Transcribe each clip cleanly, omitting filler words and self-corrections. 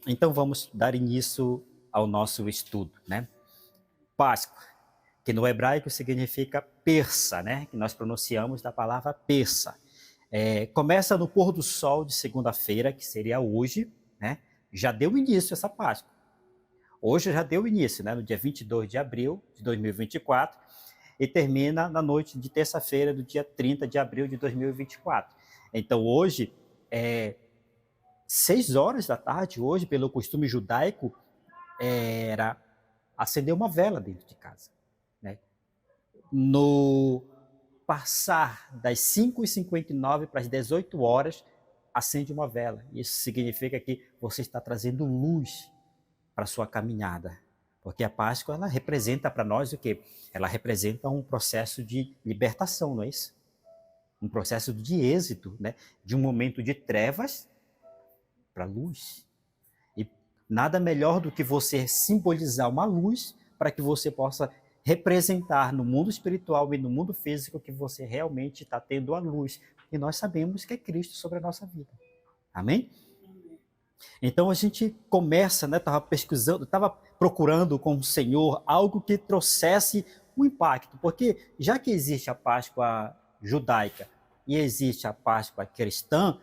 Então vamos dar início ao nosso estudo, né? Páscoa, que no hebraico significa persa, né? Que nós pronunciamos da palavra persa. Começa no pôr do sol de segunda-feira, que seria hoje, né? Já deu início essa Páscoa. Hoje já deu início, né? No dia 22 de abril de 2024 e termina na noite de terça-feira do dia 30 de abril de 2024. Então hoje é 6 horas da tarde, hoje, pelo costume judaico, era acender uma vela dentro de casa, né? No passar das 5h59 para as 18 horas, acende uma vela. Isso significa que você está trazendo luz para a sua caminhada. Porque a Páscoa, ela representa para nós o quê? Ela representa um processo de libertação, não é isso? Um processo de êxito, né? De um momento de trevas para a luz. E nada melhor do que você simbolizar uma luz para que você possa representar no mundo espiritual e no mundo físico que você realmente está tendo a luz. E nós sabemos que é Cristo sobre a nossa vida. Amém? Então a gente começa, né? Estava pesquisando, estava procurando com o Senhor algo que trouxesse um impacto, porque já que existe a Páscoa judaica e existe a Páscoa cristã,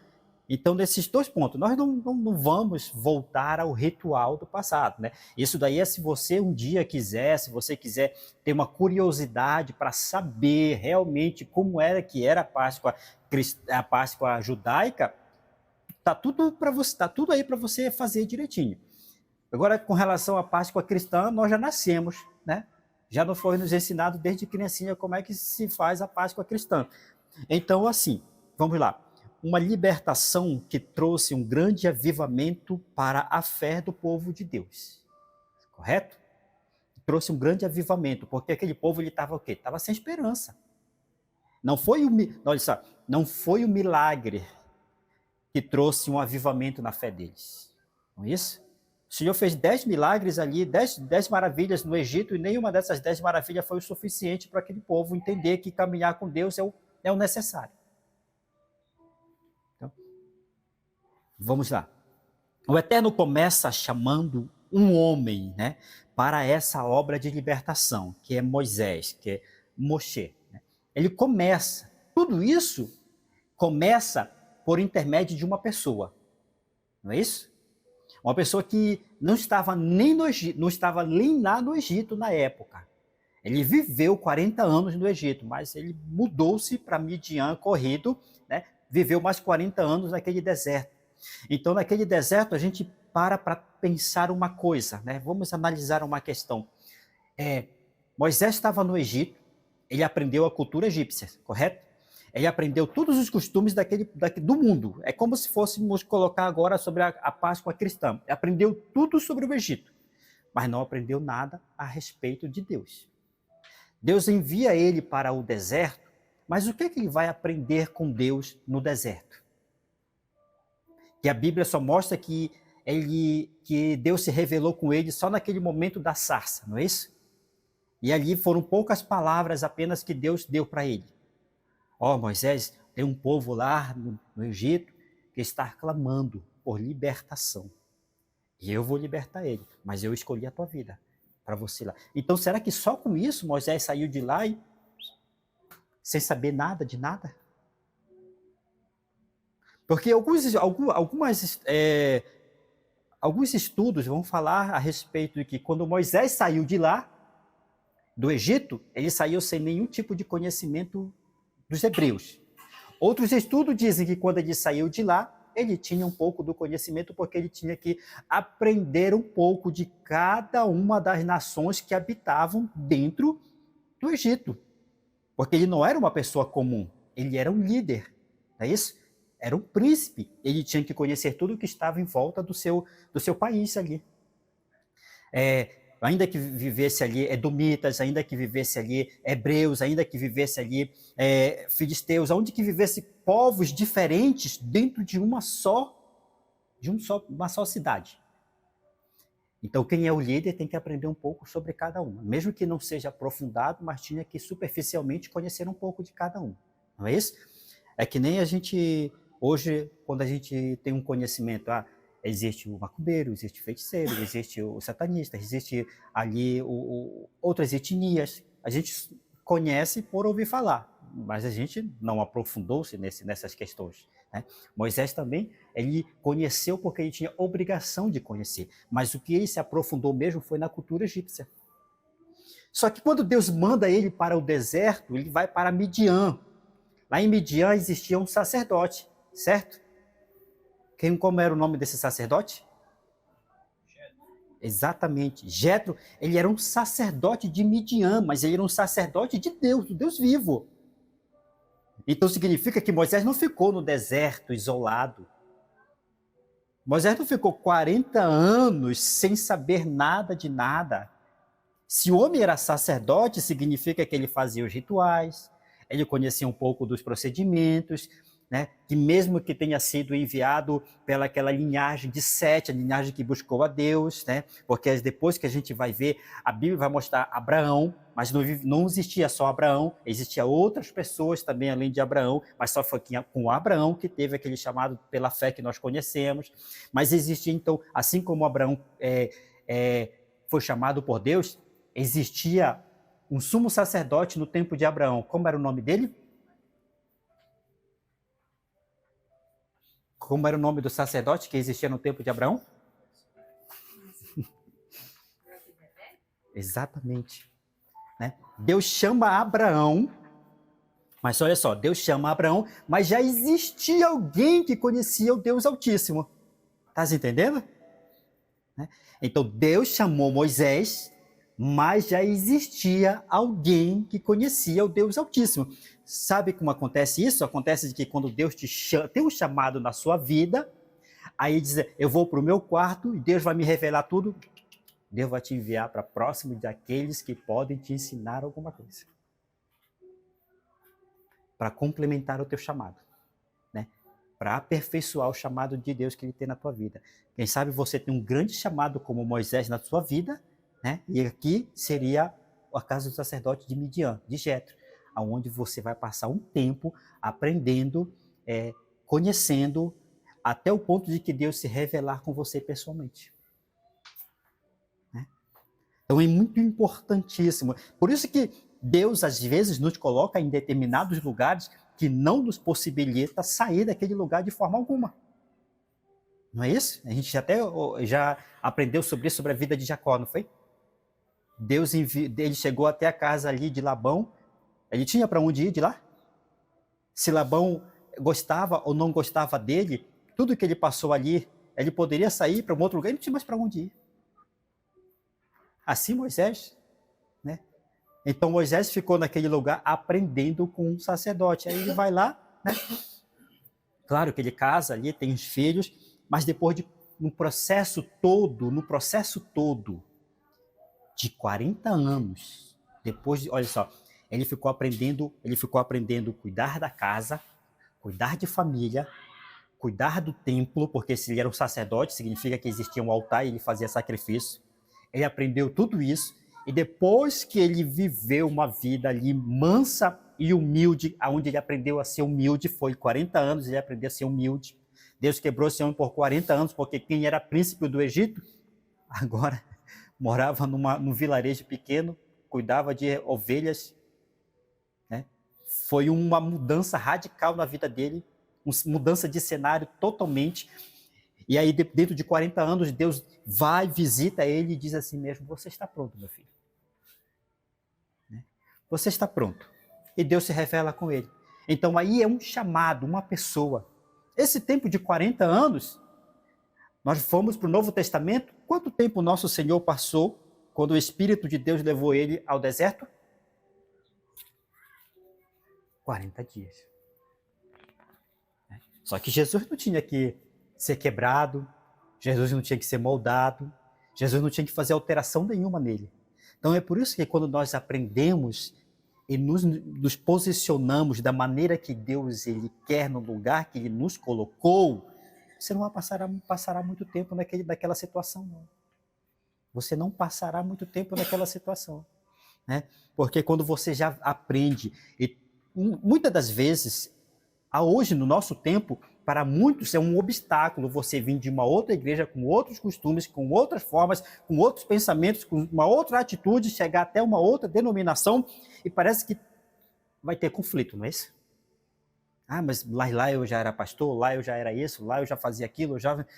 então nesses dois pontos, nós não vamos voltar ao ritual do passado, né? Isso daí é se você um dia quiser, se você quiser ter uma curiosidade para saber realmente como era que era a Páscoa judaica, tá tudo para você, tá tudo aí para você fazer direitinho. Agora, com relação à Páscoa cristã, nós já nascemos, né? Já não foi nos ensinado desde criancinha como é que se faz a Páscoa cristã. Então, assim, vamos lá. Uma libertação que trouxe um grande avivamento para a fé do povo de Deus. Correto? Trouxe um grande avivamento, porque aquele povo ele estava o quê? Estava sem esperança. Olha só, não foi o milagre que trouxe um avivamento na fé deles. Não é isso? O Senhor fez 10 milagres ali, 10 maravilhas no Egito, e nenhuma dessas 10 maravilhas foi o suficiente para aquele povo entender que caminhar com Deus é o necessário. Então, vamos lá. O Eterno começa chamando um homem, né, para essa obra de libertação, que é Moisés, que é Moshe. Né? Ele começa, tudo isso começa por intermédio de uma pessoa, não é isso? Uma pessoa que não estava nem no Egito, não estava nem lá no Egito na época. Ele viveu 40 anos no Egito, mas ele mudou-se para Midian corrido, né? Viveu mais 40 anos naquele deserto. Então, naquele deserto, a gente para pensar uma coisa, né? Vamos analisar uma questão. Moisés estava no Egito, ele aprendeu a cultura egípcia, correto? Ele aprendeu todos os costumes do mundo. É como se fôssemos colocar agora sobre a Páscoa cristã. Ele aprendeu tudo sobre o Egito, mas não aprendeu nada a respeito de Deus. Deus envia ele para o deserto, mas o que ele vai aprender com Deus no deserto? Que a Bíblia só mostra que Deus se revelou com ele só naquele momento da sarça, não é isso? E ali foram poucas palavras apenas que Deus deu para ele. Moisés, tem um povo lá no Egito que está clamando por libertação. E eu vou libertar ele, mas eu escolhi a tua vida para você lá. Então, será que só com isso Moisés saiu de lá e sem saber nada de nada? Porque alguns estudos vão falar a respeito de que quando Moisés saiu de lá, do Egito, ele saiu sem nenhum tipo de conhecimento dos hebreus. Outros estudos dizem que quando ele saiu de lá, ele tinha um pouco do conhecimento porque ele tinha que aprender um pouco de cada uma das nações que habitavam dentro do Egito. Porque ele não era uma pessoa comum, ele era um líder, não é isso? Era um príncipe, ele tinha que conhecer tudo o que estava em volta do seu país ali. Ainda que vivesse ali edomitas, ainda que vivesse ali hebreus, ainda que vivesse ali filisteus, onde que vivesse povos diferentes dentro de uma só cidade. Então, quem é o líder tem que aprender um pouco sobre cada uma, mesmo que não seja aprofundado, mas tinha que superficialmente conhecer um pouco de cada um, não é isso? É que nem a gente, hoje, quando a gente tem um conhecimento, existe o macumbeiro, existe o feiticeiro, existe o satanista, existe ali outras etnias. A gente conhece por ouvir falar, mas a gente não aprofundou-se nessas questões, né? Moisés também, ele conheceu porque ele tinha obrigação de conhecer, mas o que ele se aprofundou mesmo foi na cultura egípcia. Só que quando Deus manda ele para o deserto, ele vai para Midian. Lá em Midian existia um sacerdote, certo? Como era o nome desse sacerdote? Exatamente. Jetro, ele era um sacerdote de Midian, mas ele era um sacerdote de Deus, do Deus vivo. Então significa que Moisés não ficou no deserto isolado. Moisés não ficou 40 anos sem saber nada de nada. Se o homem era sacerdote, significa que ele fazia os rituais, ele conhecia um pouco dos procedimentos, né? Que mesmo que tenha sido enviado pelaquela linhagem de Sete, a linhagem que buscou a Deus, né? Porque depois que a gente vai ver, a Bíblia vai mostrar Abraão, mas não existia só Abraão, existia outras pessoas também além de Abraão, mas só foi com Abraão que teve aquele chamado pela fé que nós conhecemos. Mas existia então, assim como Abraão foi chamado por Deus, existia um sumo sacerdote no tempo de Abraão. Como era o nome dele? Como era o nome do sacerdote que existia no tempo de Abraão? Exatamente. Né? Deus chama Abraão, mas olha só, Deus chama Abraão, mas já existia alguém que conhecia o Deus Altíssimo. Tá entendendo? Né? Então Deus chamou Moisés, mas já existia alguém que conhecia o Deus Altíssimo. Sabe como acontece isso? Acontece de que quando Deus tem um chamado na sua vida, aí diz, eu vou para o meu quarto e Deus vai me revelar tudo. Deus vai te enviar para próximo daqueles que podem te ensinar alguma coisa. Para complementar o teu chamado. Né? Para aperfeiçoar o chamado de Deus que Ele tem na tua vida. Quem sabe você tem um grande chamado como Moisés na sua vida, né? E aqui seria a casa do sacerdote de Midian, de Jetro, onde você vai passar um tempo aprendendo, conhecendo, até o ponto de que Deus se revelar com você pessoalmente. Né? Então é muito importantíssimo. Por isso que Deus, às vezes, nos coloca em determinados lugares que não nos possibilita sair daquele lugar de forma alguma. Não é isso? A gente até já aprendeu sobre isso, sobre a vida de Jacó, não foi? Ele chegou até a casa ali de Labão. Ele tinha para onde ir de lá? Se Labão gostava ou não gostava dele, tudo que ele passou ali, ele poderia sair para um outro lugar, ele não tinha mais para onde ir. Assim Moisés, né? Então Moisés ficou naquele lugar aprendendo com um sacerdote. Aí ele vai lá, né? Claro que ele casa ali, tem os filhos, mas depois no processo todo de 40 anos, depois olha só, ele ficou aprendendo a cuidar da casa, cuidar de família, cuidar do templo, porque se ele era um sacerdote, significa que existia um altar e ele fazia sacrifício. Ele aprendeu tudo isso, e depois que ele viveu uma vida ali mansa e humilde, onde ele aprendeu a ser humilde, foi 40 anos ele aprendeu a ser humilde. Deus quebrou esse homem por 40 anos, porque quem era príncipe do Egito, agora morava num vilarejo pequeno, cuidava de ovelhas. Né? Foi uma mudança radical na vida dele, uma mudança de cenário totalmente. E aí, dentro de 40 anos, Deus vai, visita ele e diz assim mesmo, você está pronto, meu filho. Né? Você está pronto. E Deus se revela com ele. Então, aí é um chamado, uma pessoa. Esse tempo de 40 anos, nós fomos para o Novo Testamento. Quanto tempo nosso Senhor passou quando o Espírito de Deus levou ele ao deserto? 40 dias. Só que Jesus não tinha que ser quebrado, Jesus não tinha que ser moldado, Jesus não tinha que fazer alteração nenhuma nele. Então é por isso que quando nós aprendemos e nos posicionamos da maneira que Deus ele quer, no lugar que ele nos colocou, você não passará muito tempo naquela situação, não. Você não passará muito tempo naquela situação. Né? Porque quando você já aprende, e muitas das vezes, hoje no nosso tempo, para muitos é um obstáculo você vir de uma outra igreja com outros costumes, com outras formas, com outros pensamentos, com uma outra atitude, chegar até uma outra denominação e parece que vai ter conflito, não é isso? Ah, mas lá eu já era pastor, lá eu já era isso, lá eu já fazia aquilo,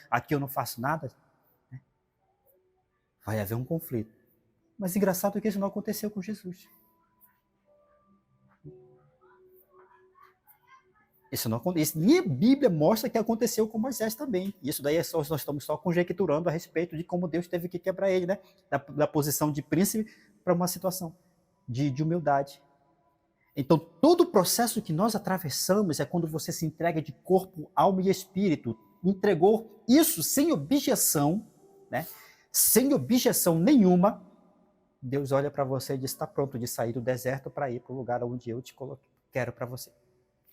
aqui eu não faço nada. Vai haver um conflito. Mas engraçado é que isso não aconteceu com Jesus. Isso não acontece. E a Bíblia mostra que aconteceu com Moisés também. Isso daí nós estamos só conjecturando a respeito de como Deus teve que quebrar ele, né? Da posição de príncipe para uma situação de humildade. Então, todo o processo que nós atravessamos é quando você se entrega de corpo, alma e espírito. Entregou isso sem objeção, né? Sem objeção nenhuma. Deus olha para você e diz: está pronto de sair do deserto para ir para o lugar onde eu te quero para você.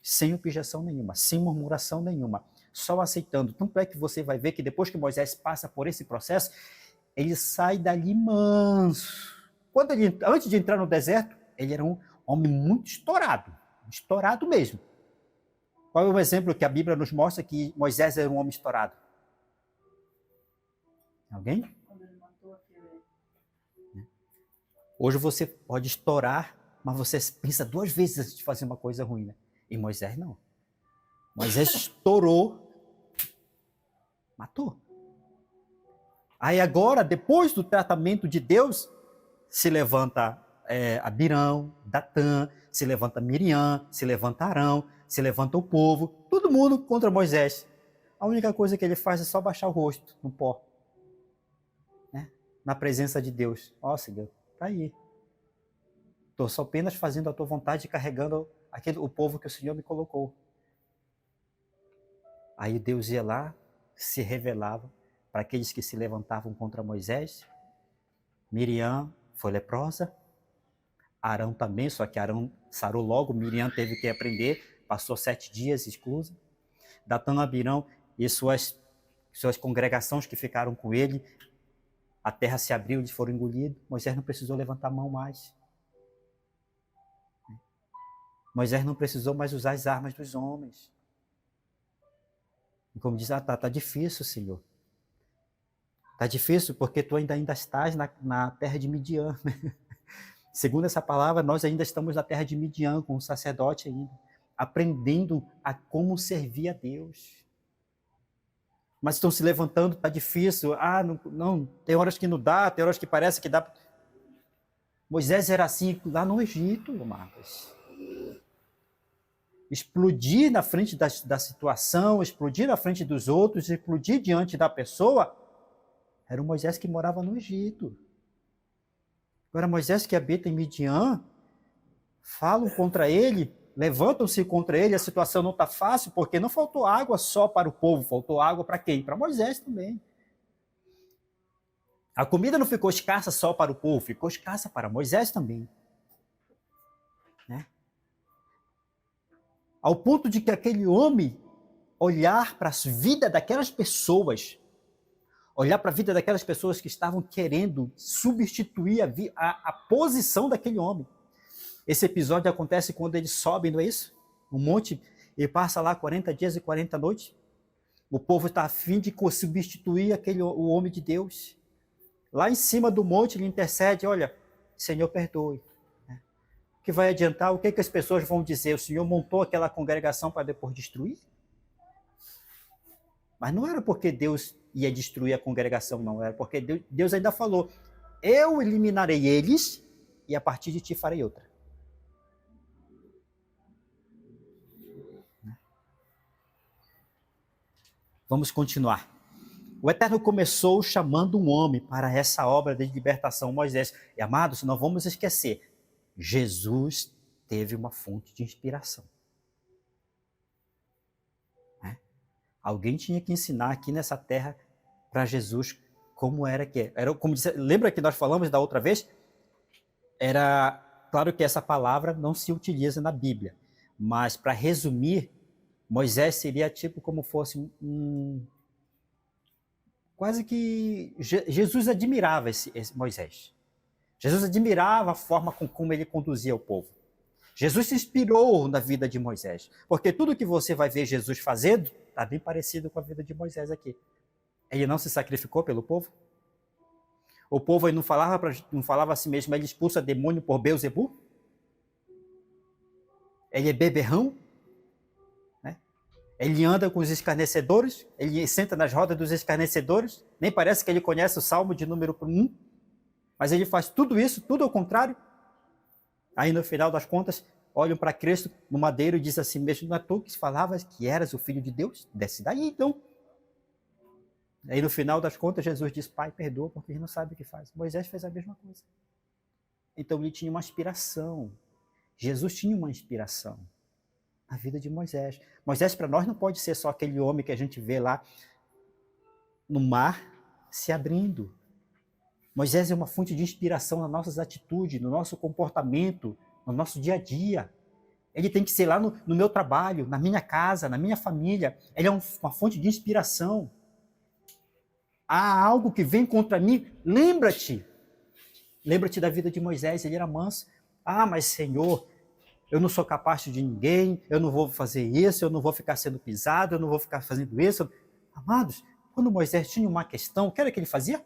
Sem objeção nenhuma, sem murmuração nenhuma, só aceitando. Tanto é que você vai ver que depois que Moisés passa por esse processo, ele sai dali manso. Antes de entrar no deserto, ele era um homem muito estourado mesmo. Qual é o exemplo que a Bíblia nos mostra que Moisés era um homem estourado? Alguém? Quando ele matou aquele... Hoje você pode estourar, mas você pensa 2 vezes antes de fazer uma coisa ruim, né? E Moisés não. Moisés estourou, matou. Aí agora, depois do tratamento de Deus, se levanta Abirão, Datã, se levanta Miriam, se levanta Arão, se levanta o povo, todo mundo contra Moisés. A única coisa que ele faz é só baixar o rosto no pó, né? Na presença de Deus. Ó, Senhor, tá aí. Estou só apenas fazendo a tua vontade e carregando o povo que o Senhor me colocou. Aí Deus ia lá, se revelava para aqueles que se levantavam contra Moisés. Miriam foi leprosa, Arão também, só que Arão sarou logo, Miriam teve que aprender, passou 7 dias exclusa. Datã, Abirão e suas congregações que ficaram com ele, a terra se abriu, eles foram engolidos. Moisés não precisou levantar a mão mais. Moisés não precisou mais usar as armas dos homens. E como diz, tá difícil, Senhor. Tá difícil porque tu ainda estás na terra de Midian. Segundo essa palavra, nós ainda estamos na terra de Midian, com o sacerdote ainda, aprendendo a como servir a Deus. Mas estão se levantando, tá difícil. Não, tem horas que não dá, tem horas que parece que dá. Moisés era assim lá no Egito, amados. Explodir na frente da situação, explodir na frente dos outros, explodir diante da pessoa, era o Moisés que morava no Egito. Agora, Moisés que habita em Midian, falam contra ele, levantam-se contra ele, a situação não está fácil, porque não faltou água só para o povo, faltou água para quem? Para Moisés também. A comida não ficou escassa só para o povo, ficou escassa para Moisés também. Né? Ao ponto de que aquele homem olhar para a vida daquelas pessoas, olhar para a vida daquelas pessoas que estavam querendo substituir a posição daquele homem. Esse episódio acontece quando eles sobem, não é isso? Um monte, e passa lá 40 dias e 40 noites. O povo está a fim de substituir o homem de Deus. Lá em cima do monte ele intercede, olha, Senhor, perdoe. O que vai adiantar? O que as pessoas vão dizer? O Senhor montou aquela congregação para depois destruir? Mas não era porque Deus ia destruir a congregação, não. Era porque Deus ainda falou, eu eliminarei eles e a partir de ti farei outra. Vamos continuar. O Eterno começou chamando um homem para essa obra de libertação, Moisés. E, amados, não vamos esquecer, Jesus teve uma fonte de inspiração. Né? Alguém tinha que ensinar aqui nessa terra para Jesus como era que era. Como disse, lembra que nós falamos da outra vez? Era claro que essa palavra não se utiliza na Bíblia, mas para resumir, Moisés seria tipo como fosse quase que Jesus admirava esse Moisés. Jesus admirava a forma como ele conduzia o povo. Jesus se inspirou na vida de Moisés, porque tudo que você vai ver Jesus fazendo está bem parecido com a vida de Moisés aqui. Ele não se sacrificou pelo povo? O povo não falava a si mesmo, ele expulsa demônio por Beelzebu? Ele é beberrão? Né? Ele anda com os escarnecedores? Ele senta nas rodas dos escarnecedores? Nem parece que ele conhece o Salmo de número 1. Mas ele faz tudo isso, tudo ao contrário. Aí no final das contas, olham para Cristo no madeiro e dizem assim mesmo, não é tu que falavas que eras o Filho de Deus? Desce daí então. Aí no final das contas, Jesus diz, Pai, perdoa, porque eles não sabem o que faz. Moisés fez a mesma coisa. Então ele tinha uma inspiração. Jesus tinha uma inspiração na vida de Moisés. Moisés para nós não pode ser só aquele homem que a gente vê lá no mar se abrindo. Moisés é uma fonte de inspiração nas nossas atitudes, no nosso comportamento, no nosso dia a dia. Ele tem que ser lá no meu trabalho, na minha casa, na minha família. Ele é uma fonte de inspiração. Há algo que vem contra mim, lembra-te. Lembra-te da vida de Moisés, ele era manso. Ah, mas Senhor, eu não sou capaz de ninguém, eu não vou fazer isso, eu não vou ficar sendo pisado, eu não vou ficar fazendo isso. Amados, quando Moisés tinha uma questão, o que era que ele fazia?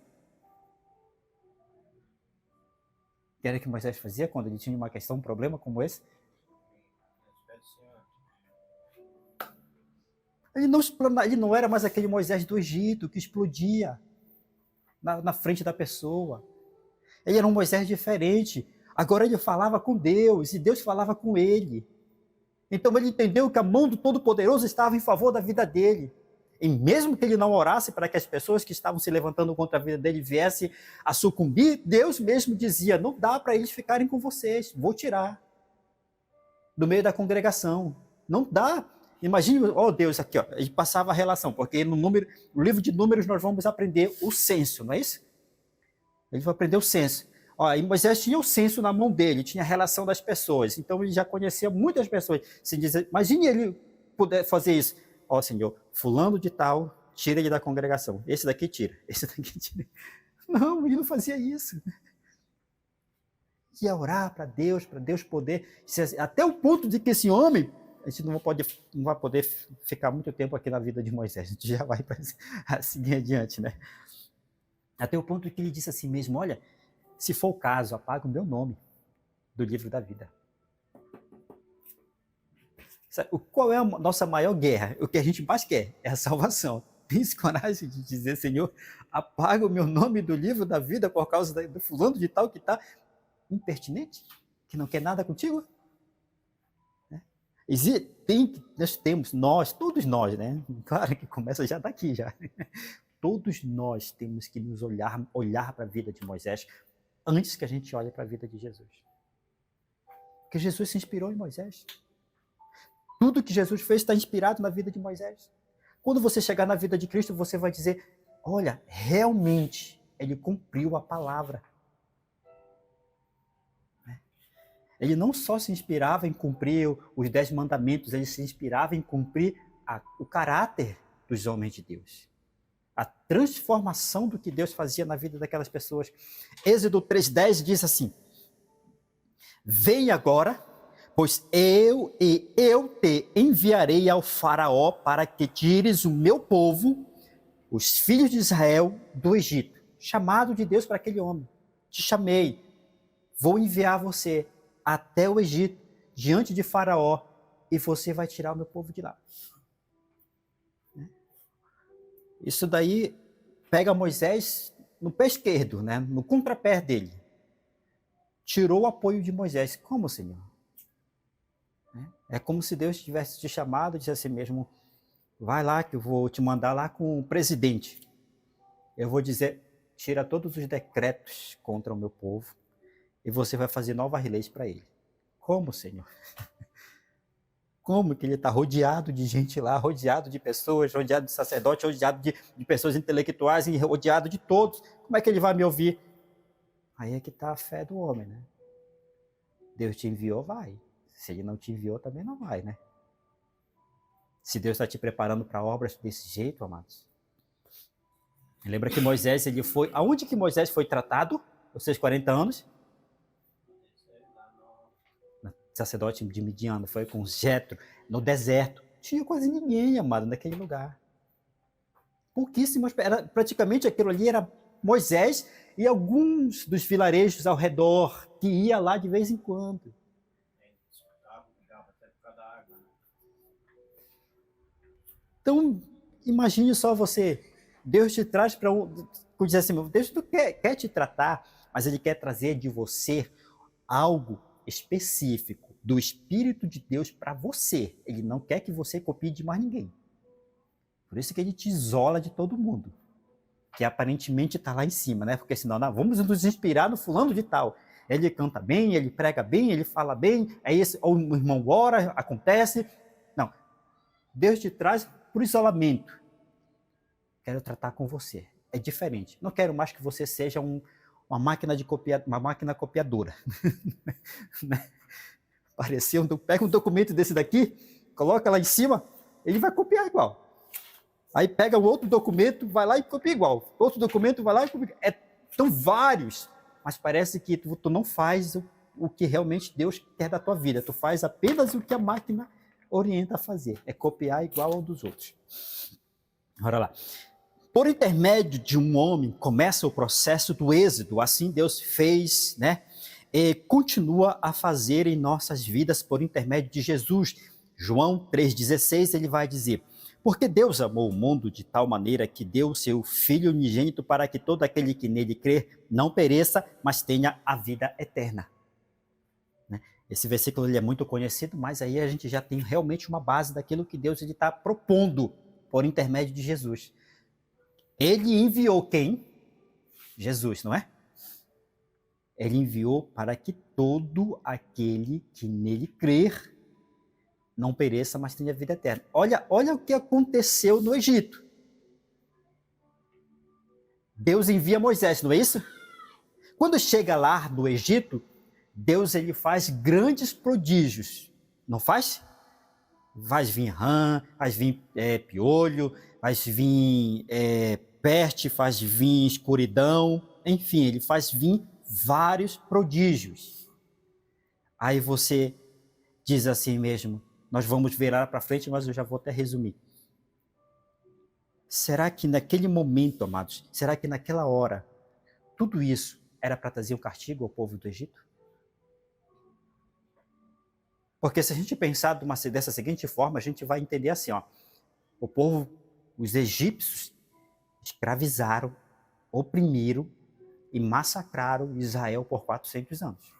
O que era que Moisés fazia quando ele tinha uma questão, um problema como esse? Ele não era mais aquele Moisés do Egito que explodia na frente da pessoa. Ele era um Moisés diferente. Agora ele falava com Deus e Deus falava com ele. Então ele entendeu que a mão do Todo-Poderoso estava em favor da vida dele. E mesmo que ele não orasse para que as pessoas que estavam se levantando contra a vida dele viessem a sucumbir, Deus mesmo dizia, não dá para eles ficarem com vocês, vou tirar do meio da congregação. Não dá. Imagine, ó Deus, aqui, ó, ele passava a relação, porque no livro de Números nós vamos aprender o censo, não é isso? Ele vai aprender o censo. Ó, e Moisés tinha o censo na mão dele, tinha a relação das pessoas, então ele já conhecia muitas pessoas. Imagine ele poder fazer isso. Ó Senhor, fulano de tal, tira ele da congregação. Esse daqui tira, esse daqui tira. Não, ele não fazia isso. Ia orar para Deus poder, até o ponto de que esse homem, a gente não vai poder ficar muito tempo aqui na vida de Moisés, a gente já vai seguir adiante, né? Até o ponto que ele disse assim mesmo, olha, se for o caso, apaga o meu nome do livro da vida. Qual é a nossa maior guerra? O que a gente mais quer é a salvação. Tem coragem de dizer, Senhor, apaga o meu nome do livro da vida por causa do fulano de tal que está impertinente, que não quer nada contigo? Todos nós, né? Claro que começa já daqui, já. Todos nós temos que nos olhar para a vida de Moisés antes que a gente olhe para a vida de Jesus. Porque Jesus se inspirou em Moisés. Tudo que Jesus fez está inspirado na vida de Moisés. Quando você chegar na vida de Cristo, você vai dizer, olha, realmente, ele cumpriu a palavra. Ele não só se inspirava em cumprir os 10 mandamentos, ele se inspirava em cumprir o caráter dos homens de Deus. A transformação do que Deus fazia na vida daquelas pessoas. Êxodo 3:10 diz assim, vem agora, pois eu te enviarei ao faraó para que tires o meu povo, os filhos de Israel, do Egito. Chamado de Deus para aquele homem. Te chamei, vou enviar você até o Egito, diante de Faraó, e você vai tirar o meu povo de lá. Isso daí pega Moisés no pé esquerdo, né? No contrapé dele. Tirou o apoio de Moisés. Como, Senhor? É como se Deus tivesse te chamado e dissesse assim mesmo, vai lá que eu vou te mandar lá com o presidente. Eu vou dizer, tira todos os decretos contra o meu povo e você vai fazer novas leis para ele. Como, Senhor? Como que ele está rodeado de gente lá, rodeado de pessoas, rodeado de sacerdotes, rodeado de pessoas intelectuais e rodeado de todos. Como é que ele vai me ouvir? Aí é que está a fé do homem, né? Deus te enviou, vai. Se ele não te enviou, também não vai, né? Se Deus está te preparando para obras desse jeito, amados. Lembra que Moisés, ele foi... Aonde que Moisés foi tratado? Os seus 40 anos? sacerdote de Midian, foi com Jetro, no deserto. Não tinha quase ninguém, amado, naquele lugar. Pouquíssimas, era, praticamente aquilo ali era Moisés e alguns dos vilarejos ao redor, que ia lá de vez em quando. Então, imagine só você, Deus te traz para dizer assim, Deus não quer te tratar, mas Ele quer trazer de você algo específico do Espírito de Deus para você. Ele não quer que você copie de mais ninguém. Por isso que Ele te isola de todo mundo, que aparentemente está lá em cima, né? Porque senão, não, vamos nos inspirar no fulano de tal. Ele canta bem, ele prega bem, ele fala bem, é esse, ou o irmão ora, acontece. Não, Deus te traz por isolamento. Quero tratar com você. É diferente. Não quero mais que você seja uma máquina copiadora. Pareceu, pega um documento desse daqui, coloca lá em cima, ele vai copiar igual. Aí pega o outro documento, vai lá e copia igual. Outro documento, vai lá e copia. São vários, mas parece que tu não faz o que realmente Deus quer da tua vida. Tu faz apenas o que a máquina orienta a fazer. É copiar igual ao dos outros. Olha lá. Por intermédio de um homem, começa o processo do êxodo. Assim Deus fez, né? E continua a fazer em nossas vidas por intermédio de Jesus. João 3,16, ele vai dizer: porque Deus amou o mundo de tal maneira que deu o seu Filho unigênito para que todo aquele que nele crer não pereça, mas tenha a vida eterna. Esse versículo ele é muito conhecido, mas aí a gente já tem realmente uma base daquilo que Deus está propondo por intermédio de Jesus. Ele enviou quem? Jesus, não é? Ele enviou para que todo aquele que nele crer não pereça, mas tenha vida eterna. Olha o que aconteceu no Egito. Deus envia Moisés, não é isso? Quando chega lá no Egito, Deus ele faz grandes prodígios, não faz? Vai vir rã, vai vir piolho, vai vir peste, faz vir escuridão, enfim, ele faz vir vários prodígios. Aí você diz assim mesmo, nós vamos virar para frente, mas eu já vou até resumir. Será que naquele momento, amados, será que naquela hora, tudo isso era para trazer um castigo ao povo do Egito? Porque se a gente pensar dessa seguinte forma, a gente vai entender assim, ó, o povo, os egípcios, escravizaram, oprimiram e massacraram Israel por 400 anos.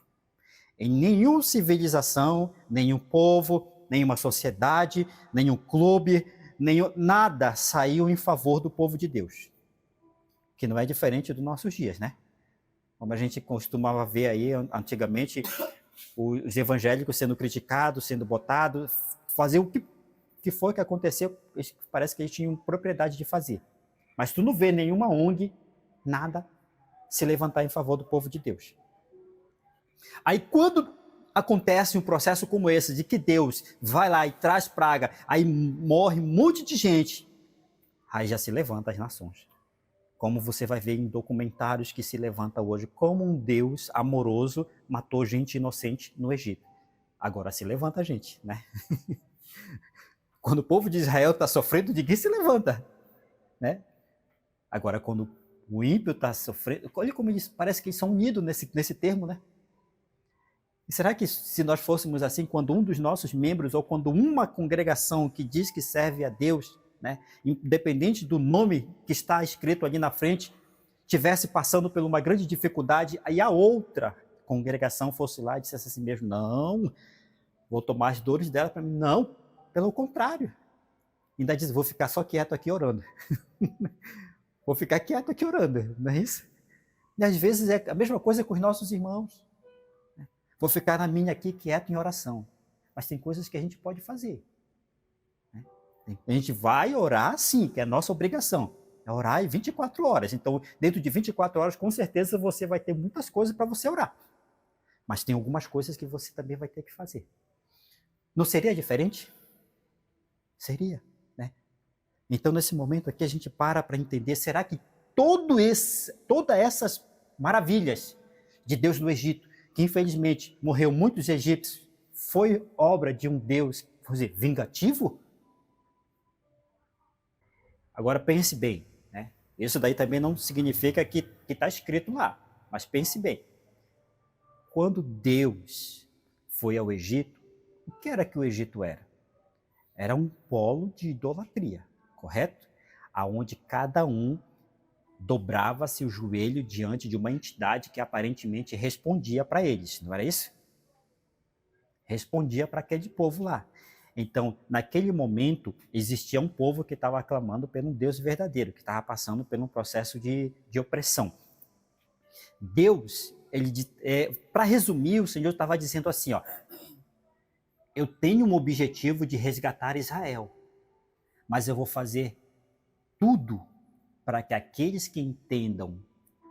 Em nenhuma civilização, nenhum povo, nenhuma sociedade, nenhum clube, nada saiu em favor do povo de Deus. Que não é diferente dos nossos dias, né? Como a gente costumava ver aí antigamente, os evangélicos sendo criticados, sendo botados, fazer o que foi que aconteceu, parece que eles tinham propriedade de fazer. Mas tu não vê nenhuma ONG, nada, se levantar em favor do povo de Deus. Aí quando acontece um processo como esse, de que Deus vai lá e traz praga, aí morre um monte de gente, aí já se levanta as nações. Como você vai ver em documentários que se levanta hoje, como um Deus amoroso matou gente inocente no Egito. Agora se levanta a gente, né? Quando o povo de Israel está sofrendo, ninguém se levanta, né? Agora, quando o ímpio está sofrendo, olha como eles, parece que eles são unidos nesse termo, né? E será que se nós fôssemos assim, quando um dos nossos membros, ou quando uma congregação que diz que serve a Deus, né, independente do nome que está escrito ali na frente, estivesse passando por uma grande dificuldade, aí a outra congregação fosse lá e dissesse assim mesmo, não, vou tomar as dores dela para mim. Não, pelo contrário. Ainda diz, vou ficar só quieto aqui orando. Vou ficar quieto aqui orando, não é isso? E às vezes é a mesma coisa com os nossos irmãos. Vou ficar na minha aqui quieto em oração. Mas tem coisas que a gente pode fazer. A gente vai orar, sim, que é a nossa obrigação. É orar em 24 horas. Então, dentro de 24 horas, com certeza, você vai ter muitas coisas para você orar. Mas tem algumas coisas que você também vai ter que fazer. Não seria diferente? Seria, né? Então, nesse momento aqui, a gente para entender, será que todas essas maravilhas de Deus no Egito, que infelizmente morreu muitos egípcios, foi obra de um Deus, vamos dizer, vingativo? Agora pense bem, né? Isso daí também não significa que está escrito lá, mas pense bem. Quando Deus foi ao Egito, o que era que o Egito era? Era um polo de idolatria, correto? Aonde cada um dobrava-se o joelho diante de uma entidade que aparentemente respondia para eles, não era isso? Respondia para aquele povo lá. Então, naquele momento, existia um povo que estava clamando pelo Deus verdadeiro, que estava passando por um processo de opressão. Deus, para resumir, o Senhor estava dizendo assim, ó, eu tenho um objetivo de resgatar Israel, mas eu vou fazer tudo para que aqueles que entendam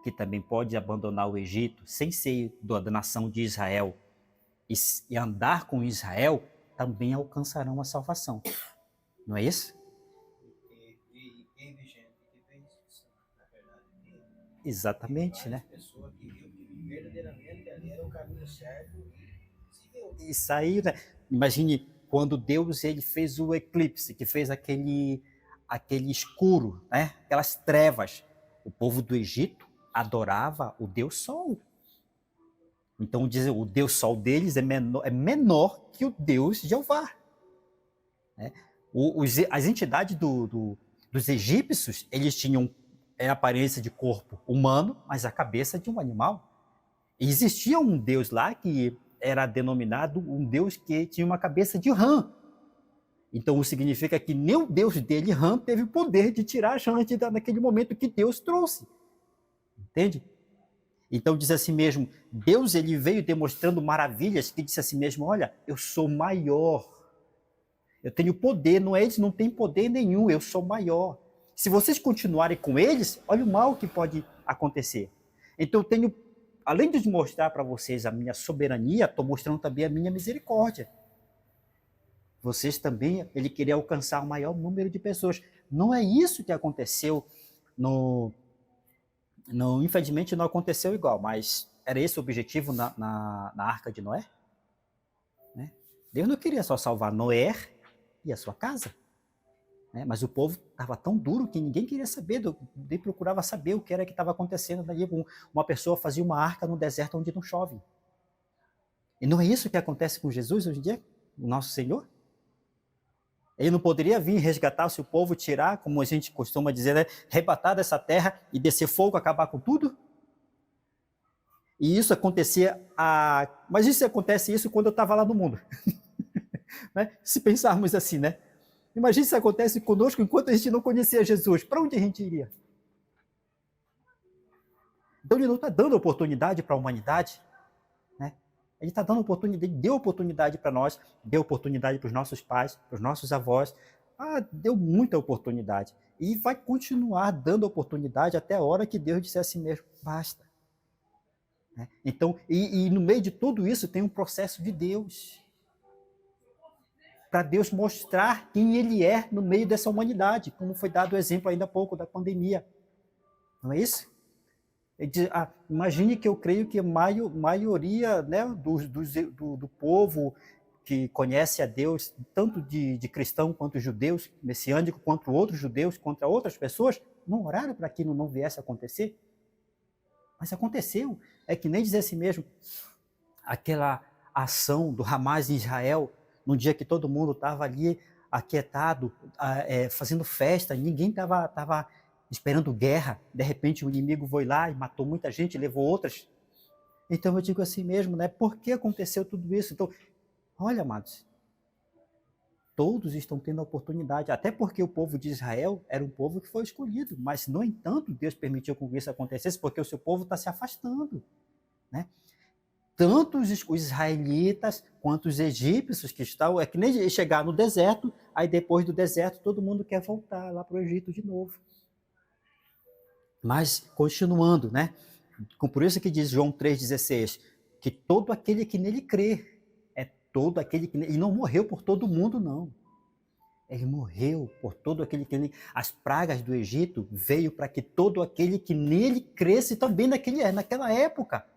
que também pode abandonar o Egito sem ser da nação de Israel e andar com Israel, também alcançarão a salvação. Não é isso? E teve gente que fez isso, na verdade. Exatamente, né? Pessoa que viu que verdadeiramente ali era o caminho certo e seguiu. Isso aí, né? Imagine quando Deus ele fez o eclipse, que fez aquele escuro, né? Aquelas trevas. O povo do Egito adorava o Deus Sol. Então o Deus Sol deles é menor que o Deus Jeová. Né? As entidades dos egípcios, eles tinham a aparência de corpo humano, mas a cabeça de um animal. E existia um Deus lá que era denominado um Deus que tinha uma cabeça de rã. Então, significa que nem o Deus dele, rã, teve o poder de tirar a gente daquele momento que Deus trouxe. Entende? Então, diz assim mesmo, Deus ele veio demonstrando maravilhas, que disse assim mesmo, olha, eu sou maior. Eu tenho poder, não é eles não têm poder nenhum, eu sou maior. Se vocês continuarem com eles, olha o mal que pode acontecer. Então, eu tenho, além de mostrar para vocês a minha soberania, estou mostrando também a minha misericórdia. Vocês também, ele queria alcançar o maior número de pessoas. Não é isso que aconteceu infelizmente não aconteceu igual, mas era esse o objetivo na Arca de Noé? Né? Deus não queria só salvar Noé e a sua casa, né? Mas o povo estava tão duro que ninguém queria saber, nem procurava saber o que era que estava acontecendo ali. Uma pessoa fazia uma arca no deserto onde não chove. E não é isso que acontece com Jesus hoje em dia, o nosso Senhor? Ele não poderia vir resgatar o seu povo, tirar, como a gente costuma dizer, né? Arrebatar dessa terra e descer fogo, acabar com tudo? E isso acontecia, mas isso acontece quando eu estava lá no mundo. Né? Se pensarmos assim, né? Imagina se acontece conosco enquanto a gente não conhecia Jesus. Para onde a gente iria? Então ele não está dando oportunidade para a humanidade, né? Ele está dando oportunidade, deu oportunidade para nós, deu oportunidade para os nossos pais, para os nossos avós. Deu muita oportunidade. E vai continuar dando oportunidade até a hora que Deus disser assim mesmo, basta. Né? Então, e no meio de tudo isso tem um processo de Deus. Para Deus mostrar quem Ele é no meio dessa humanidade, como foi dado o exemplo ainda há pouco da pandemia. Não é isso? Imagine que eu creio que a maioria, né, do povo que conhece a Deus, tanto de cristão quanto judeus, messiânico, quanto outros judeus, contra outras pessoas, não oraram para que não viesse a acontecer. Mas aconteceu. É que nem dizer assim mesmo, aquela ação do Hamas em Israel, num dia que todo mundo estava ali aquietado, fazendo festa, ninguém estava esperando guerra, de repente o inimigo foi lá e matou muita gente, levou outras. Então eu digo assim mesmo, né? Por que aconteceu tudo isso? Então, olha, amados, todos estão tendo a oportunidade, até porque o povo de Israel era um povo que foi escolhido, mas, no entanto, Deus permitiu que isso acontecesse porque o seu povo está se afastando, né? Tanto os israelitas quanto os egípcios que estão, é que nem chegar no deserto, aí depois do deserto todo mundo quer voltar lá para o Egito de novo. Mas, continuando, né? Por isso que diz João 3,16, que todo aquele que nele crê, todo aquele que... Ele não morreu por todo mundo, não. Ele morreu por todo aquele que nele... As pragas do Egito veio para que todo aquele que nele cresce também naquela época.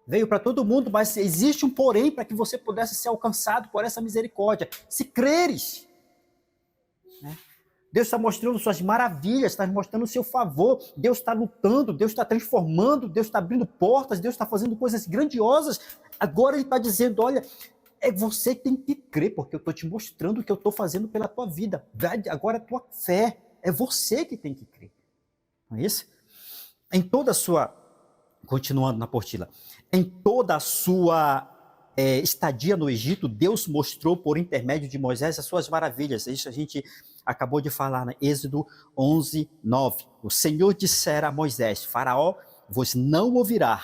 veio para todo mundo, mas existe um porém para que você pudesse ser alcançado por essa misericórdia. Se creres, né? Deus está mostrando suas maravilhas, está mostrando o seu favor, Deus está lutando, Deus está transformando, Deus está abrindo portas, Deus está fazendo coisas grandiosas. Agora ele está dizendo, olha, é você que tem que crer, porque eu estou te mostrando o que eu estou fazendo pela tua vida. Agora é a tua fé, é você que tem que crer. Não é isso? Em toda a sua, continuando na apostila, em toda a sua estadia no Egito, Deus mostrou por intermédio de Moisés as suas maravilhas. Isso a gente acabou de falar, né? Êxodo 11, 9. O Senhor dissera a Moisés, Faraó vos não ouvirá,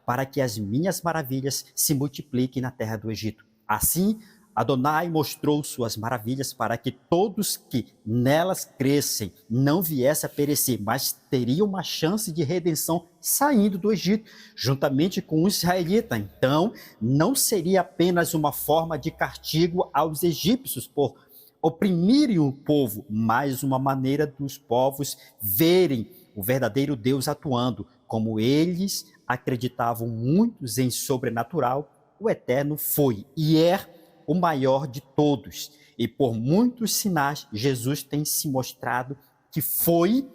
para que as minhas maravilhas se multipliquem na terra do Egito. Assim, Adonai mostrou suas maravilhas para que todos que nelas crescem não viessem a perecer, mas teriam uma chance de redenção saindo do Egito, juntamente com os israelitas. Então, não seria apenas uma forma de castigo aos egípcios por oprimirem o povo, mas uma maneira dos povos verem o verdadeiro Deus atuando. Como eles acreditavam muitos em sobrenatural, o Eterno foi e é o maior de todos. E por muitos sinais, Jesus tem se mostrado que foi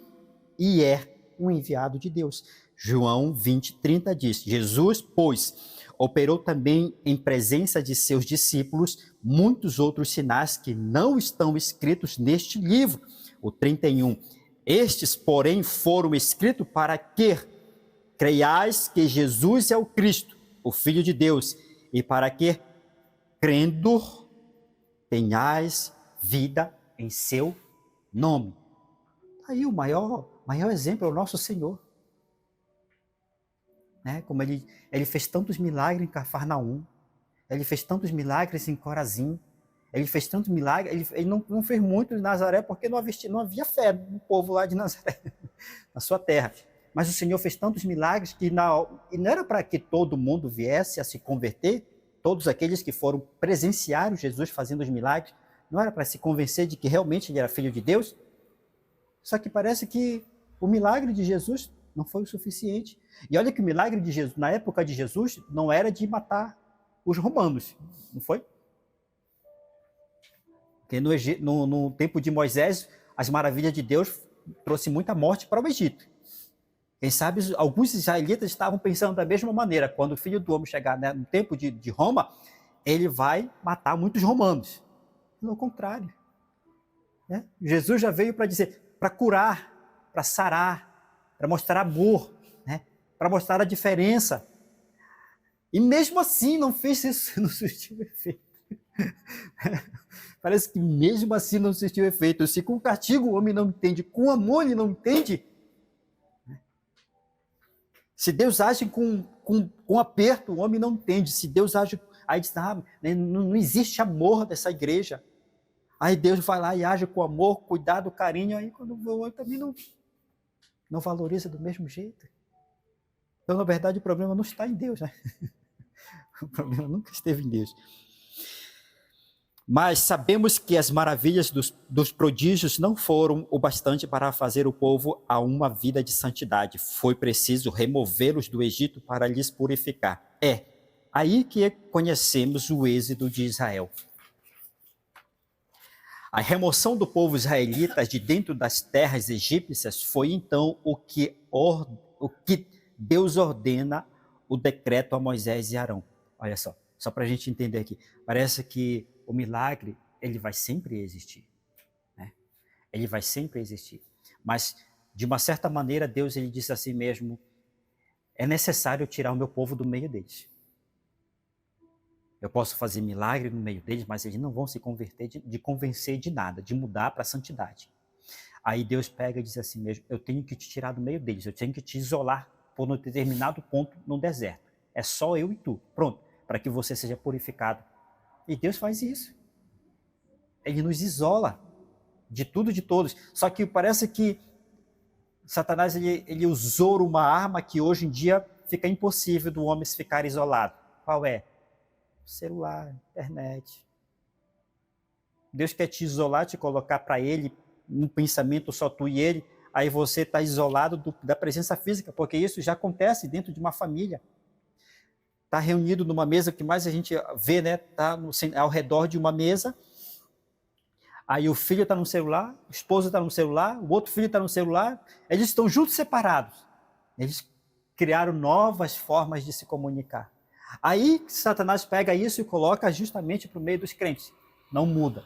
e é o enviado de Deus. João 20, 30 diz, Jesus, pois, operou também em presença de seus discípulos muitos outros sinais que não estão escritos neste livro. O 31, estes, porém, foram escritos para que creiais que Jesus é o Cristo, o Filho de Deus, e para que, crendo, tenhais vida em seu nome. Aí o maior exemplo é o nosso Senhor. Né? Como ele fez tantos milagres em Cafarnaum, ele fez tantos milagres em Corazim, ele fez tantos milagres, ele não fez muito em Nazaré porque não havia fé no povo lá de Nazaré, na sua terra. Mas o Senhor fez tantos milagres que e não era para que todo mundo viesse a se converter, todos aqueles que foram presenciar Jesus fazendo os milagres, não era para se convencer de que realmente ele era filho de Deus? Só que parece que o milagre de Jesus não foi o suficiente. E olha que o milagre de Jesus, na época de Jesus, não era de matar os romanos, não foi? Porque no tempo de Moisés, as maravilhas de Deus trouxe muita morte para o Egito. Quem sabe alguns israelitas estavam pensando da mesma maneira, quando o Filho do Homem chegar, né, no tempo de Roma, ele vai matar muitos romanos. Pelo contrário. Né? Jesus já veio para dizer, para curar, para sarar, para mostrar amor, né? Para mostrar a diferença. E mesmo assim não fez isso, não surtiu efeito. Parece que mesmo assim não surtiu efeito. Se com castigo o homem não entende, com amor ele não entende. Se Deus age com aperto, o homem não entende. Se Deus age, aí diz, não existe amor dessa igreja. Aí Deus vai lá e age com amor, cuidado, carinho, aí quando o outro também não valoriza do mesmo jeito. Então, na verdade, o problema não está em Deus, né? O problema nunca esteve em Deus. Mas sabemos que as maravilhas dos prodígios não foram o bastante para fazer o povo a uma vida de santidade. Foi preciso removê-los do Egito para lhes purificar. É aí que conhecemos o êxodo de Israel. A remoção do povo israelita de dentro das terras egípcias foi então o que Deus ordena o decreto a Moisés e Arão. Olha só para a gente entender aqui. Parece que o milagre, ele vai sempre existir. Né? Ele vai sempre existir. Mas, de uma certa maneira, Deus ele disse assim mesmo, é necessário tirar o meu povo do meio deles. Eu posso fazer milagre no meio deles, mas eles não vão se converter, de convencer de nada, de mudar para a santidade. Aí Deus pega e diz assim mesmo, eu tenho que te tirar do meio deles, eu tenho que te isolar por um determinado ponto no deserto. É só eu e tu, pronto, para que você seja purificado. E Deus faz isso. Ele nos isola de tudo e de todos. Só que parece que Satanás ele usou uma arma que hoje em dia fica impossível do homem se ficar isolado. Qual é? Celular, internet. Deus quer te isolar, te colocar para ele, um pensamento só tu e ele, aí você está isolado da presença física, porque isso já acontece dentro de uma família. está reunido numa mesa, que mais a gente vê, né? Está ao redor de uma mesa. Aí o filho está no celular, o esposo está no celular, o outro filho está no celular. Eles estão juntos, separados. Eles criaram novas formas de se comunicar. Aí Satanás pega isso e coloca justamente para o meio dos crentes. Não muda.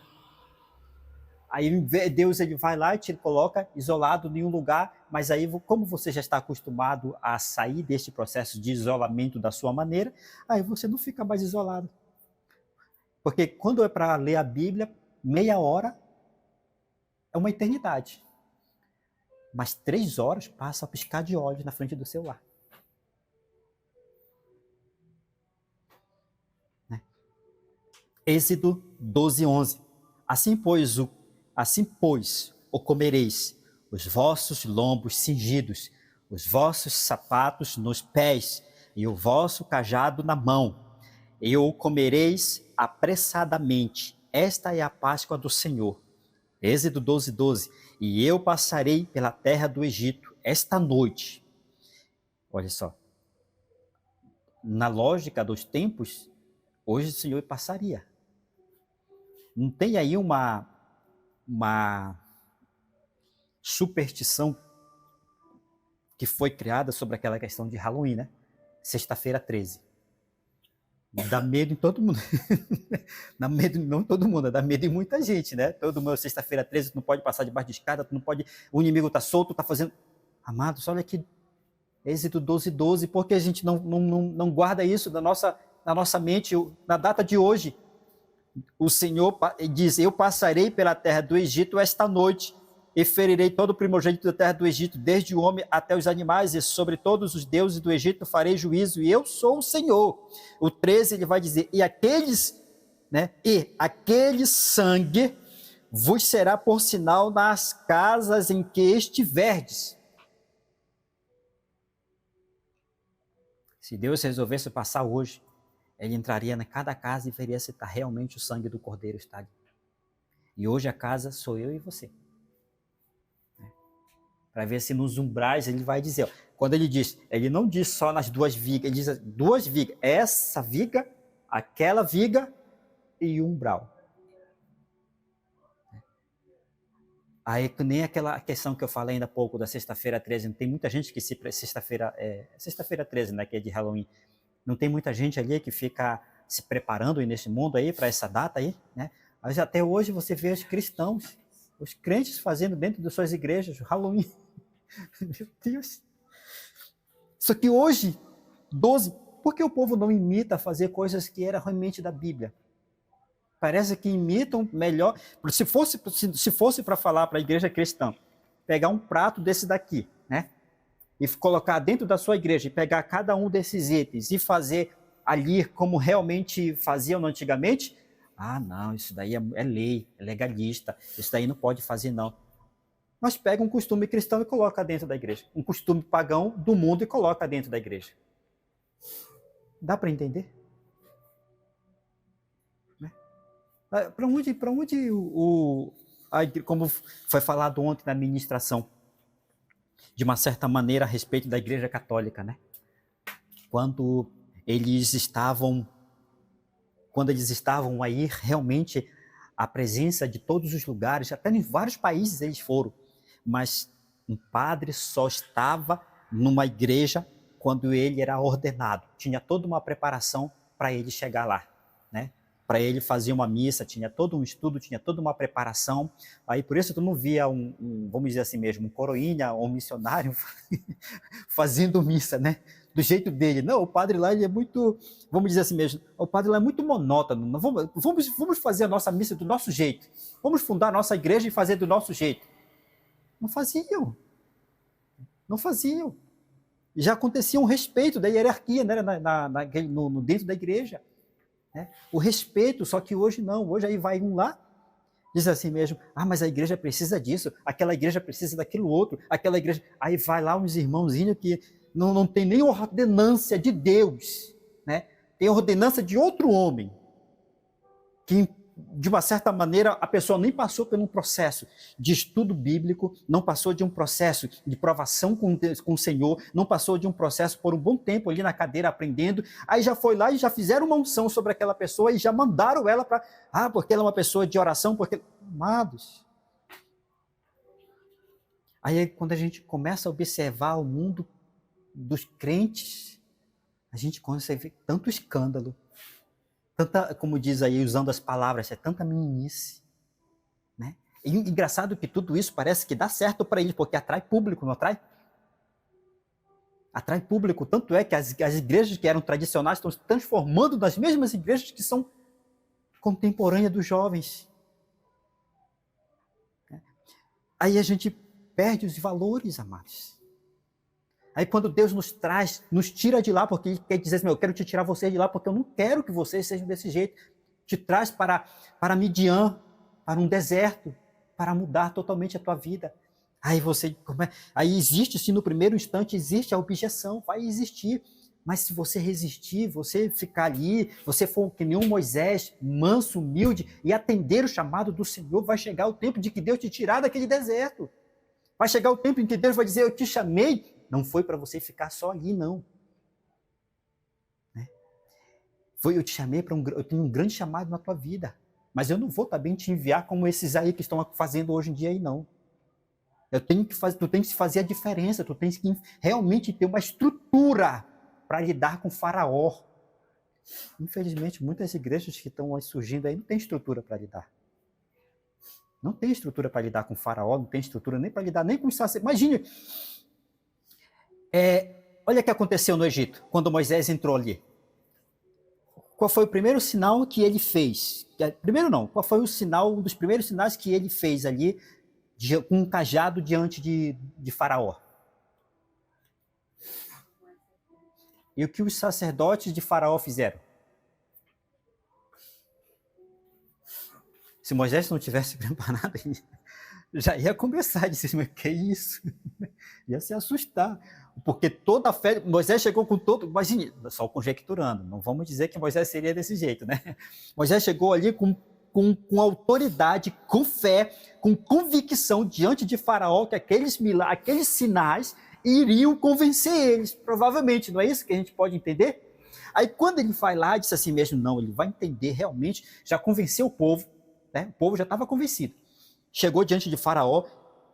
Aí Deus ele vai lá e te coloca isolado em um lugar, mas aí como você já está acostumado a sair deste processo de isolamento da sua maneira, aí você não fica mais isolado. Porque quando é para ler a Bíblia, meia hora é uma eternidade. Mas 3 horas passa a piscar de olhos na frente do celular. Né? Êxodo 12:11. Assim, pois, o comereis, os vossos lombos cingidos, os vossos sapatos nos pés, e o vosso cajado na mão, e o comereis apressadamente. Esta é a Páscoa do Senhor. Êxodo 12:12. E eu passarei pela terra do Egito esta noite. Olha só. Na lógica dos tempos, hoje o Senhor passaria. Não tem aí uma superstição que foi criada sobre aquela questão de Halloween, né? Sexta-feira 13. Dá medo em todo mundo. Dá medo, não todo mundo, dá medo em muita gente, né? Todo mundo, sexta-feira 13, tu não pode passar debaixo de escada, tu não pode, o inimigo tá solto, tá fazendo... Amados, olha aqui, Êxodo 12:12, porque a gente não guarda isso na nossa mente, na data de hoje. O Senhor diz, eu passarei pela terra do Egito esta noite, e ferirei todo o primogênito da terra do Egito, desde o homem até os animais, e sobre todos os deuses do Egito farei juízo, e eu sou o Senhor. O 13 ele vai dizer, e aquele sangue vos será por sinal nas casas em que estiverdes. Se Deus resolvesse passar hoje, ele entraria em cada casa e veria se está realmente o sangue do Cordeiro está ali. E hoje a casa sou eu e você. Para ver se nos umbrais ele vai dizer, ó, quando ele diz, ele não diz só nas 2 vigas, ele diz 2 vigas, essa viga, aquela viga e o umbral. Aí nem aquela questão que eu falei ainda há pouco da sexta-feira 13, tem muita gente que sexta-feira 13, né, que é de Halloween, não tem muita gente ali que fica se preparando nesse mundo aí para essa data aí, né? Mas até hoje você vê os cristãos, os crentes fazendo dentro das suas igrejas Halloween. Meu Deus. Só que hoje, 12, por que o povo não imita fazer coisas que eram realmente da Bíblia? Parece que imitam melhor. Se fosse para falar para a igreja cristã, pegar um prato desse daqui, né? E colocar dentro da sua igreja, e pegar cada um desses itens e fazer ali como realmente faziam antigamente, ah, não, isso daí é lei, é legalista, isso daí não pode fazer, não. Mas pega um costume cristão e coloca dentro da igreja. Um costume pagão do mundo e coloca dentro da igreja. Dá para entender? Né? Para onde como foi falado ontem na ministração, de uma certa maneira a respeito da Igreja Católica, né? Quando eles estavam aí, realmente, a presença de todos os lugares, até em vários países eles foram, mas um padre só estava numa igreja quando ele era ordenado. Tinha toda uma preparação para ele chegar lá, né? Para ele fazer uma missa, tinha todo um estudo, tinha toda uma preparação. Aí por isso tu não via vamos dizer assim mesmo, um coroinha ou um missionário fazendo missa, né? Do jeito dele. Não, o padre lá ele é muito, vamos dizer assim mesmo, o padre lá é muito monótono. Não, vamos fazer a nossa missa do nosso jeito. Vamos fundar a nossa igreja e fazer do nosso jeito. Não faziam. Não faziam. Já acontecia um respeito da hierarquia, né? Dentro da igreja. Né? O respeito, só que hoje não. Hoje aí vai um lá, diz assim mesmo, mas a igreja precisa disso, aquela igreja precisa daquilo outro, aquela igreja... Aí vai lá uns irmãozinhos que não tem nem ordenância de Deus, né? Tem ordenança de outro homem, que de uma certa maneira, a pessoa nem passou por um processo de estudo bíblico, não passou de um processo de provação com o Senhor, não passou de um processo por um bom tempo ali na cadeira aprendendo, aí já foi lá e já fizeram uma unção sobre aquela pessoa e já mandaram ela para, porque ela é uma pessoa de oração, porque... Amados, aí quando a gente começa a observar o mundo dos crentes, a gente começa a ver tanto escândalo, tanta, como diz aí, usando as palavras, é tanta meninice, né? E engraçado que tudo isso parece que dá certo para eles, porque atrai público, não atrai? Atrai público, tanto é que as igrejas que eram tradicionais estão se transformando nas mesmas igrejas que são contemporâneas dos jovens. Aí a gente perde os valores, amados. Aí quando Deus nos traz, nos tira de lá, porque Ele quer dizer assim, eu quero te tirar vocês de lá, porque eu não quero que vocês sejam desse jeito. Te traz para Midian, para um deserto, para mudar totalmente a tua vida. Aí existe, se no primeiro instante existe a objeção, vai existir. Mas se você resistir, você ficar ali, você for que nem um Moisés, manso, humilde, e atender o chamado do Senhor, vai chegar o tempo de que Deus te tirar daquele deserto. Vai chegar o tempo em que Deus vai dizer, eu te chamei, não foi para você ficar só ali, não. Né? Eu te chamei eu tenho um grande chamado na tua vida, mas eu não vou também te enviar como esses aí que estão fazendo hoje em dia aí, não. Tu tens que fazer a diferença, tu tens que realmente ter uma estrutura para lidar com Faraó. Infelizmente, muitas igrejas que estão surgindo aí não têm estrutura para lidar. Não tem estrutura para lidar com Faraó, não tem estrutura nem para lidar nem com os sacerdotes. Imagine, olha o que aconteceu no Egito, quando Moisés entrou ali. Qual foi o primeiro sinal que ele fez? Primeiro não, qual foi um dos primeiros sinais que ele fez ali, com um cajado diante de Faraó? E o que os sacerdotes de Faraó fizeram? Se Moisés não tivesse preparado, já ia começar a dizer, mas que isso? Ia se assustar. Porque toda a fé, Moisés chegou com todo, imagine, só conjecturando, não vamos dizer que Moisés seria desse jeito, né? Moisés chegou ali com autoridade, com fé, com convicção diante de Faraó, que aqueles sinais iriam convencer eles, provavelmente, não é isso que a gente pode entender? Aí quando ele vai lá, disse assim mesmo, não, ele vai entender realmente, já convenceu o povo, né? O povo já estava convencido. Chegou diante de Faraó,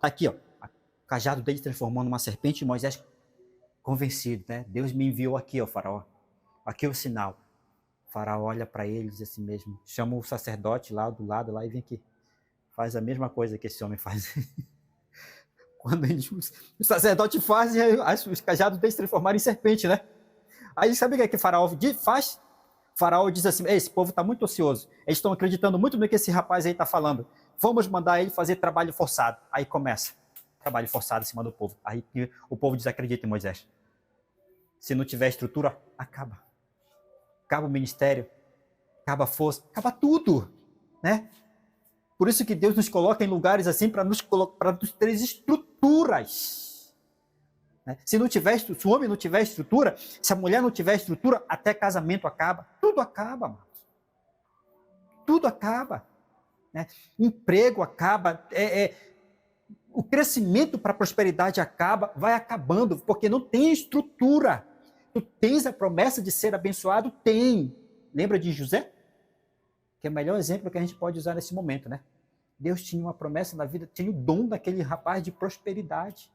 tá aqui, ó, o cajado dele transformou numa serpente, e Moisés convencido, né? Deus me enviou aqui, ó, Faraó, aqui é o sinal. O Faraó olha para ele e diz assim mesmo, chama o sacerdote lá do lado, lá e vem aqui, faz a mesma coisa que esse homem faz. Quando o sacerdote faz, os cajados deles se transformaram em serpente, né? Aí sabe o que Faraó faz? Faraó diz assim, esse povo está muito ocioso, eles estão acreditando muito no que esse rapaz aí está falando, vamos mandar ele fazer trabalho forçado. Aí começa, trabalho forçado em cima do povo. Aí o povo desacredita em Moisés. Se não tiver estrutura, acaba. Acaba o ministério, acaba a força, acaba tudo, né? Por isso que Deus nos coloca em lugares assim para nos ter estruturas. Né? Se o homem não tiver estrutura, se a mulher não tiver estrutura, até casamento acaba. Tudo acaba, mano. Tudo acaba. Né? Emprego acaba. O crescimento para a prosperidade acaba, vai acabando, porque não tem estrutura. Tu tens a promessa de ser abençoado? Tem. Lembra de José? Que é o melhor exemplo que a gente pode usar nesse momento, né? Deus tinha uma promessa na vida, tinha o dom daquele rapaz de prosperidade.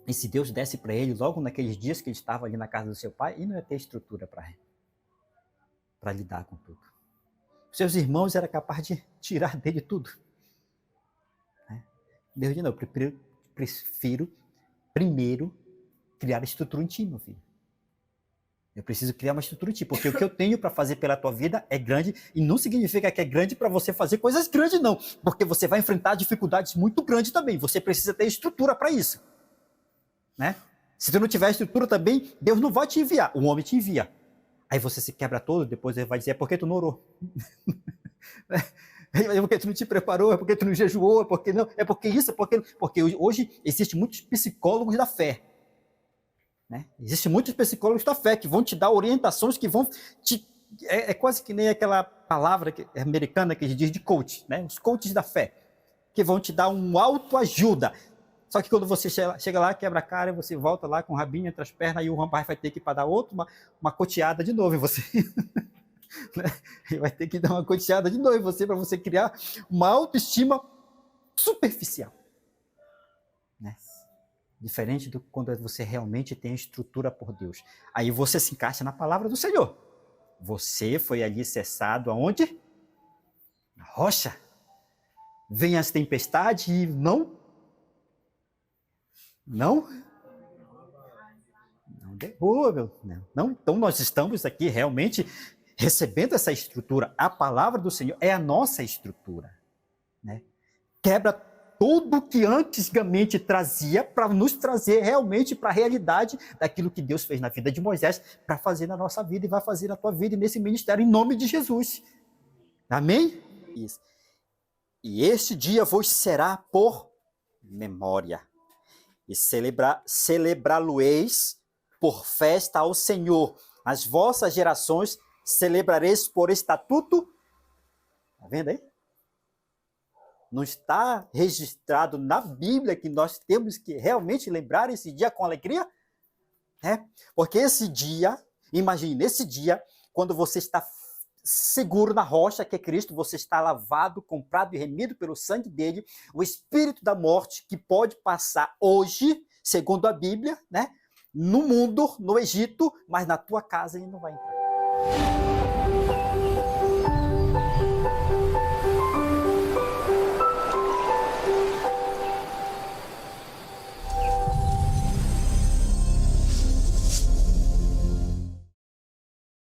E se Deus desse para ele, logo naqueles dias que ele estava ali na casa do seu pai, ele não ia ter estrutura para lidar com tudo. Seus irmãos eram capazes de tirar dele tudo. Deus disse, não, eu prefiro primeiro criar estrutura em ti, meu filho. Eu preciso criar uma estrutura em ti, porque o que eu tenho para fazer pela tua vida é grande, e não significa que é grande para você fazer coisas grandes, não. Porque você vai enfrentar dificuldades muito grandes também. Você precisa ter estrutura para isso. Né? Se tu não tiver estrutura também, Deus não vai te enviar. O homem te envia. Aí você se quebra todo, depois ele vai dizer, é porque tu não orou. É porque tu não te preparou, é porque tu não jejuou, é porque não, é porque isso, porque hoje existem muitos psicólogos da fé. Né? Existem muitos psicólogos da fé que vão te dar orientações que vão te é quase que nem aquela palavra americana que a gente diz de coach, né? Os coaches da fé, que vão te dar uma autoajuda. Só que quando você chega lá, quebra a cara, você volta lá com o rabinho entre as pernas, e o rapaz vai ter que dar uma coteada de novo em você. Ele vai ter que dar uma coteada de novo em você, para você criar uma autoestima superficial. Né? Diferente do quando você realmente tem a estrutura por Deus. Aí você se encaixa na palavra do Senhor. Você foi alicerçado aonde? Na rocha. Vem as tempestades e não derruba. Não. Então nós estamos aqui realmente recebendo essa estrutura. A palavra do Senhor é a nossa estrutura. Né? Quebra tudo que antigamente trazia para nos trazer realmente para a realidade daquilo que Deus fez na vida de Moisés, para fazer na nossa vida e vai fazer na tua vida e nesse ministério, em nome de Jesus. Amém? Isso. E este dia vos será por memória. E celebrá-lo-eis por festa ao Senhor. As vossas gerações celebrareis por estatuto. Está vendo aí? Não está registrado na Bíblia que nós temos que realmente lembrar esse dia com alegria? Porque esse dia, imagine, esse dia, quando você está seguro na rocha que é Cristo, você está lavado, comprado e remido pelo sangue dele, o espírito da morte que pode passar hoje, segundo a Bíblia, né, no mundo, no Egito, mas na tua casa ele não vai entrar.